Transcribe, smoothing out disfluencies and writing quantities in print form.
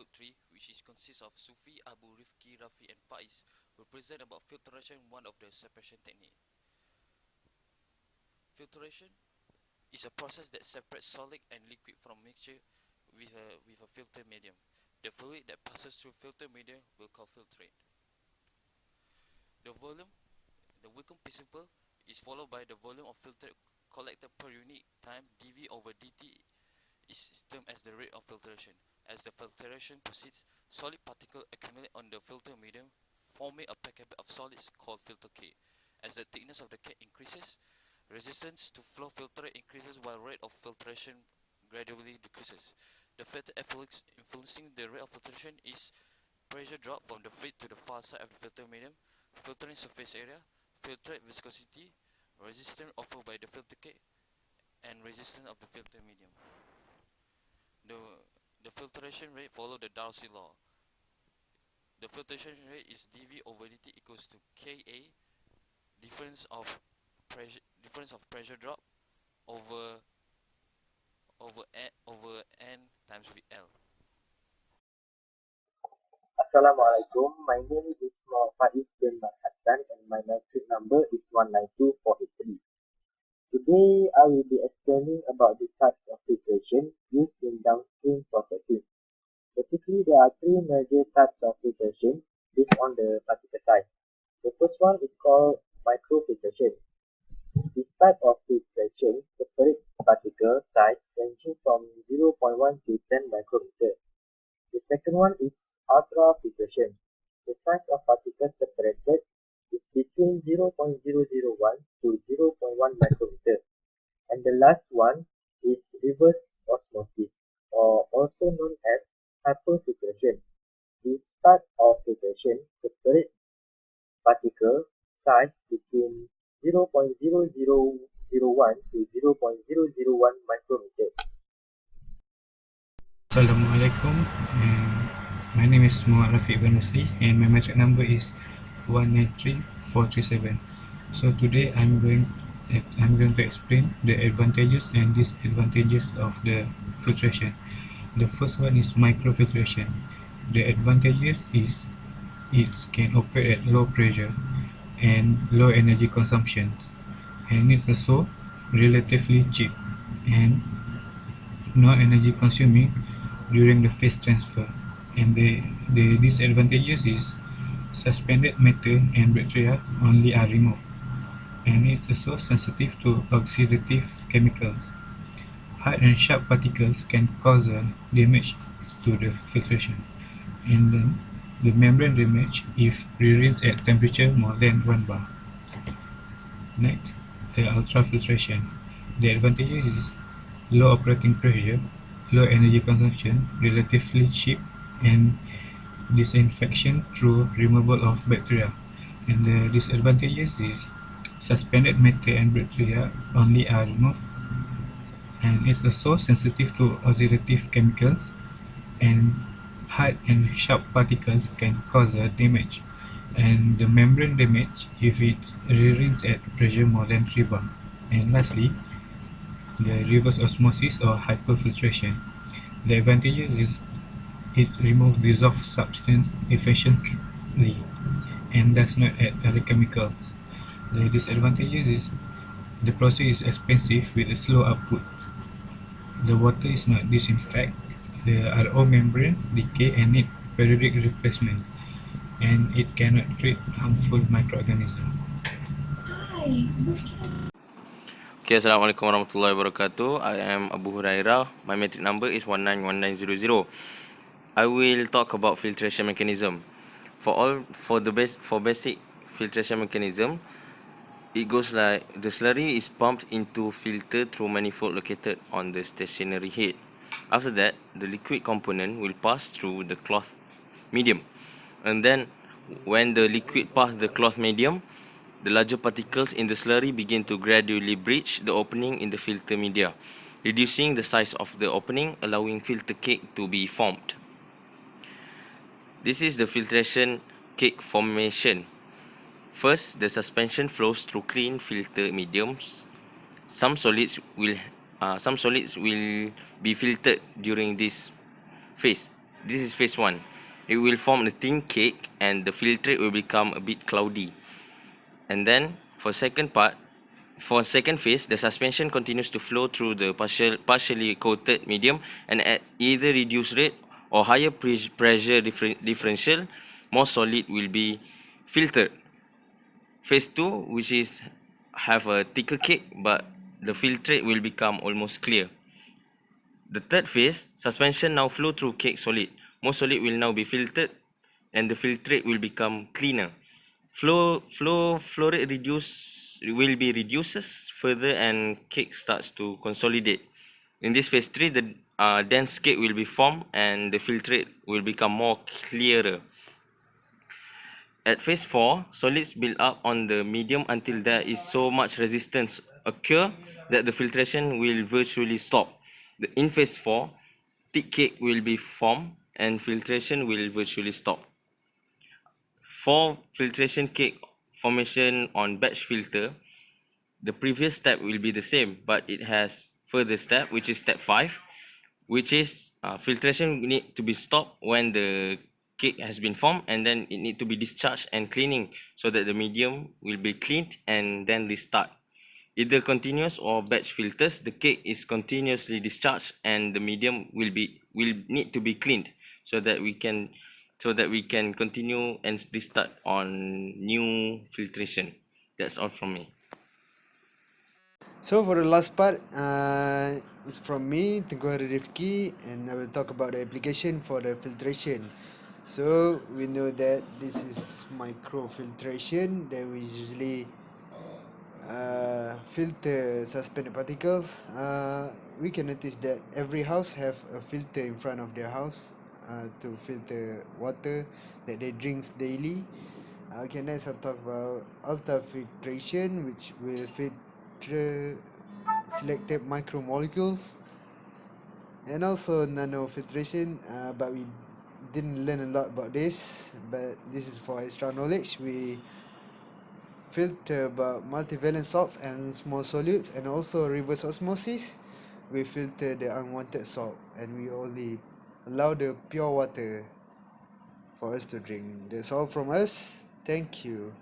Group 3, which consists of Sufi, Abdul, Rifqi, Rafiq and Faiz, will present about filtration, one of the separation technique. Filtration is a process that separates solid and liquid from mixture with a filter medium. The fluid that passes through filter medium will call filtrate. The vacuum principle is followed by the volume of filter collected per unit time. dV over dt is termed as the rate of filtration. As the filtration proceeds, solid particles accumulate on the filter medium, forming a packet of solids called filter cake. As the thickness of the cake increases, resistance to flow filter increases while rate of filtration gradually decreases. The factor influencing the rate of filtration is pressure drop from the feed to the far side of the filter medium, filtering surface area, filtrate viscosity, resistance offered by the filter cake, and resistance of the filter medium. The filtration rate follows the Darus law. The filtration rate is dV over dt equals to Ka, difference of pressure drop over n times L. Assalamualaikum. My name is Faiz bin Hasan and my metric number is 192483. Today, I will be explaining about the types of filtration used in downstream processing. Basically, there are three major types of filtration based on the particle size. The first one is called microfiltration. This type of filtration separates particle size ranging from 0.1 to 10 micrometer. The second one is ultrafiltration. The size of particles separated is between 0.001 to 0.1 micrometer. And the last one is reverse osmosis, or also known as hyperfiltration. This type of filtration separates particle size between 0.0001 to 0.001 micrometer. Assalamualaikum. My name is Rafiq bin Rosli and my metric number is 193437. So today I'm going to explain the advantages and disadvantages of the filtration. The first one is microfiltration. The advantages is it can operate at low pressure and low energy consumption, and it's also relatively cheap and no energy consuming during the phase transfer. And the disadvantages is suspended matter and bacteria only are removed, and it's also sensitive to oxidative chemicals. Hard and sharp particles can cause damage to the filtration, and then the membrane damage if re-rinsed at temperature more than 1 bar. Next, the ultrafiltration. The advantages is low operating pressure, low energy consumption, relatively cheap, and disinfection through removal of bacteria. And the disadvantages is suspended matter and bacteria only are removed, and it's also sensitive to oxidative chemicals, and hard and sharp particles can cause damage, and the membrane damage if it re-rinsed at pressure more than 3 bar. And lastly, the reverse osmosis or hyperfiltration. The advantages is it removes dissolved substance efficiently and does not add other chemicals. The disadvantages is the process is expensive with a slow output. The water is not disinfected, the RO membrane decay and need periodic replacement, and it cannot treat harmful microorganisms. Okay, Assalamualaikum warahmatullahi wabarakatuh. I am Abu Hurairah. My metric number is 191900. I will talk about filtration mechanism. For basic filtration mechanism, it goes like the slurry is pumped into filter through manifold located on the stationary head. After that, the liquid component will pass through the cloth medium, and then when the liquid pass the cloth medium, the larger particles in the slurry begin to gradually breach the opening in the filter media, reducing the size of the opening, allowing filter cake to be formed. This is the filtration cake formation. First, the suspension flows through clean filter mediums. Some solids will be filtered during this phase. This is phase 1. It will form a thin cake and the filtrate will become a bit cloudy. And then for second phase, the suspension continues to flow through the partially coated medium, and at either reduced rate or higher pressure differential, more solid will be filtered. Phase 2, which is have a thicker cake, but the filtrate will become almost clear. The third phase, suspension now flow through cake solid. More solid will now be filtered, and the filtrate will become cleaner. Flow rate reduces further, and cake starts to consolidate. In this phase 3, the dense cake will be formed, and the filtrate will become more clearer. At phase 4, solids build up on the medium until there is so much resistance occur that the filtration will virtually stop. In phase 4, thick cake will be formed and filtration will virtually stop. For filtration cake formation on batch filter, the previous step will be the same, but it has further step, which is step 5, which is filtration need to be stopped when the cake has been formed, and then it need to be discharged and cleaning so that the medium will be cleaned and then restart. Either continuous or batch filters, the cake is continuously discharged and the medium will need to be cleaned so that we can continue and restart on new filtration. That's all from me. So for the last part, it's from me, Tengku Rifqi, and I will talk about the application for the filtration. So we know that this is microfiltration that we usually filter suspended particles. We can notice that every house have a filter in front of their house to filter water that they drink daily. Okay, next I'll talk about ultrafiltration, which will filter selected micromolecules, and also nanofiltration, but we didn't learn a lot about this, but this is for extra knowledge. We filter about multivalent salts and small solutes, and also reverse osmosis. We filter the unwanted salt, and we only allow the pure water for us to drink. That's all from us. Thank you.